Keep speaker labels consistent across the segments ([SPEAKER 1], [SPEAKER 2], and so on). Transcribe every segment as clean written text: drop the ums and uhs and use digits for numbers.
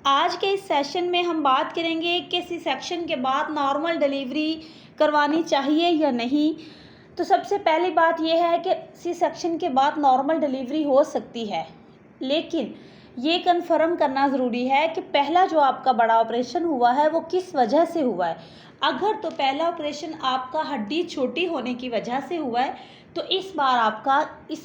[SPEAKER 1] आज के इस सेशन में हम बात करेंगे कि सी सेक्शन के बाद नॉर्मल डिलीवरी करवानी चाहिए या नहीं। तो सबसे पहली बात यह है कि सी सेक्शन के बाद नॉर्मल डिलीवरी हो सकती है, लेकिन ये कन्फर्म करना ज़रूरी है कि पहला जो आपका बड़ा ऑपरेशन हुआ है वो किस वजह से हुआ है। अगर तो पहला ऑपरेशन आपका हड्डी छोटी होने की वजह से हुआ है, तो इस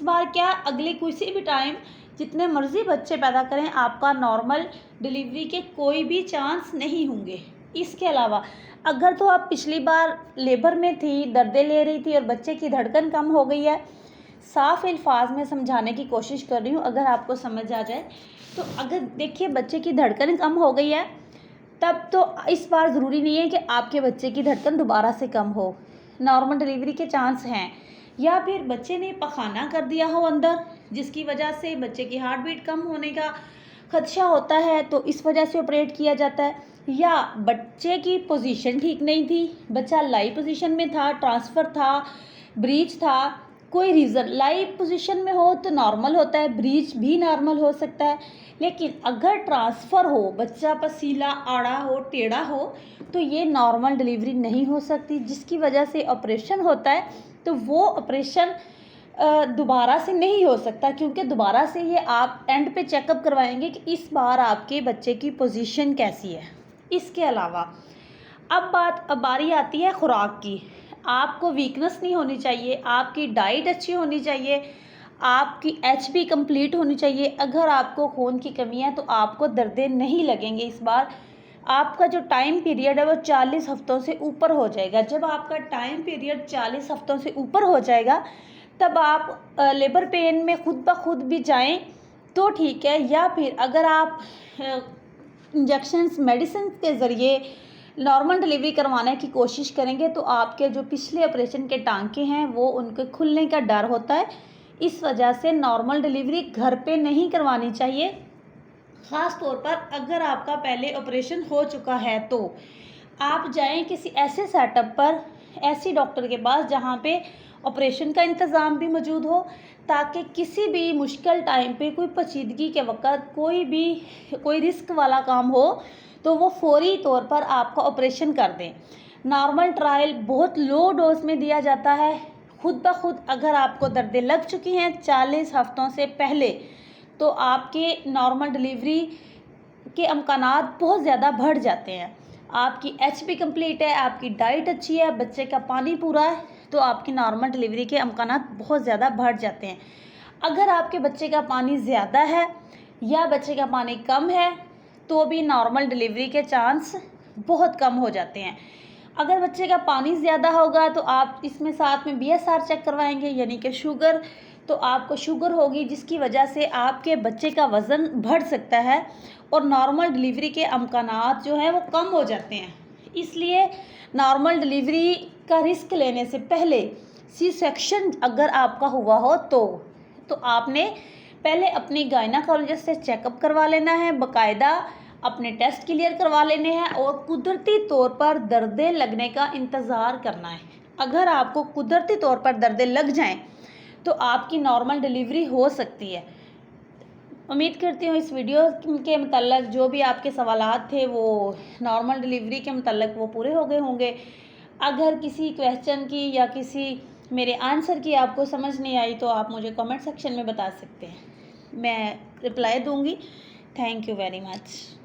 [SPEAKER 1] बार क्या अगले किसी भी टाइम जितने मर्ज़ी बच्चे पैदा करें, आपका नॉर्मल डिलीवरी के कोई भी चांस नहीं होंगे। इसके अलावा अगर तो आप पिछली बार लेबर में थी, दर्दें ले रही थी और बच्चे की धड़कन कम हो गई है, साफ अल्फाज में समझाने की कोशिश कर रही हूँ, अगर आपको समझ आ जाए तो। अगर देखिए बच्चे की धड़कन कम हो गई है, तब तो इस बार ज़रूरी नहीं है कि आपके बच्चे की धड़कन दोबारा से कम हो, नॉर्मल डिलीवरी के चांस हैं। या फिर बच्चे ने पखाना कर दिया हो अंदर, जिसकी वजह से बच्चे की हार्ट बीट कम होने का खदशा होता है, तो इस वजह से ऑपरेट किया जाता है। या बच्चे की पोजीशन ठीक नहीं थी, बच्चा लाइव पोजीशन में था, ट्रांसफ़र था, ब्रीच था, कोई रीज़न। लाइव पोजीशन में हो तो नॉर्मल होता है, ब्रीच भी नॉर्मल हो सकता है, लेकिन अगर ट्रांसफ़र हो, बच्चा पसीला आड़ा हो, टेढ़ा हो, तो ये नॉर्मल डिलीवरी नहीं हो सकती, जिसकी वजह से ऑपरेशन होता है। तो वो ऑपरेशन दोबारा से नहीं हो सकता, क्योंकि दोबारा से ये आप एंड पे चेकअप करवाएंगे कि इस बार आपके बच्चे की पोजीशन कैसी है। इसके अलावा अब बारी आती है खुराक की। आपको वीकनेस नहीं होनी चाहिए, आपकी डाइट अच्छी होनी चाहिए, आपकी एचबी कंप्लीट होनी चाहिए। अगर आपको खून की कमी है तो आपको दर्दें नहीं लगेंगे इस बार। आपका जो टाइम पीरियड है वो 40 हफ्तों से ऊपर हो जाएगा। जब आपका टाइम पीरियड 40 हफ्तों से ऊपर हो जाएगा, तब आप लेबर पेन में खुद ब खुद भी जाएं तो ठीक है। या फिर अगर आप इंजेक्शन्स मेडिसिन के ज़रिए नॉर्मल डिलीवरी करवाने की कोशिश करेंगे, तो आपके जो पिछले ऑपरेशन के टांके हैं वो उनके खुलने का डर होता है। इस वजह से नॉर्मल डिलीवरी घर पे नहीं करवानी चाहिए। ख़ास तौर पर अगर आपका पहले ऑपरेशन हो चुका है, तो आप जाएं किसी ऐसे सेटअप पर, ऐसी डॉक्टर के पास जहां पे ऑपरेशन का इंतज़ाम भी मौजूद हो, ताकि किसी भी मुश्किल टाइम पे, कोई पेचीदगी के वक़्त कोई रिस्क वाला काम हो, तो वो फौरी तौर पर आपका ऑपरेशन कर दें। नॉर्मल ट्रायल बहुत लो डोज में दिया जाता है। खुद ब खुद अगर आपको दर्दें लग चुकी हैं 40 हफ्तों से पहले, तो आपके नॉर्मल डिलीवरी के अमकानात बहुत ज़्यादा बढ़ जाते हैं। आपकी एचबी कंप्लीट है, आपकी डाइट अच्छी है, बच्चे का पानी पूरा है, तो आपकी नॉर्मल डिलीवरी के अमकानात बहुत ज़्यादा बढ़ जाते हैं। अगर आपके बच्चे का पानी ज़्यादा है या बच्चे का पानी कम है, तो भी नॉर्मल डिलीवरी के चांस बहुत कम हो जाते हैं। अगर बच्चे का पानी ज़्यादा होगा तो आप इसमें साथ में बीएसआर चेक करवाएंगे, यानी कि शुगर। तो आपको शुगर होगी, जिसकी वजह से आपके बच्चे का वज़न बढ़ सकता है और नॉर्मल डिलीवरी के अमकानात जो हैं वो कम हो जाते हैं। इसलिए नॉर्मल डिलीवरी का रिस्क लेने से पहले सी सेक्शन अगर आपका हुआ हो, तो आपने पहले अपनी गायनाकोलॉजिस्ट से चेकअप करवा लेना है, बाकायदा अपने टेस्ट क्लियर करवा लेने हैं और कुदरती तौर पर दर्दें लगने का इंतज़ार करना है। अगर आपको कुदरती तौर पर दर्दें लग जाएं, तो आपकी नॉर्मल डिलीवरी हो सकती है। उम्मीद करती हूँ इस वीडियो के मतलब जो भी आपके सवालात थे वो नॉर्मल डिलीवरी के मतलब वो पूरे हो गए होंगे। अगर किसी क्वेश्चन की या किसी मेरे आंसर की आपको समझ नहीं आई, तो आप मुझे कमेंट सेक्शन में बता सकते हैं, मैं रिप्लाई दूँगी। Thank you very much.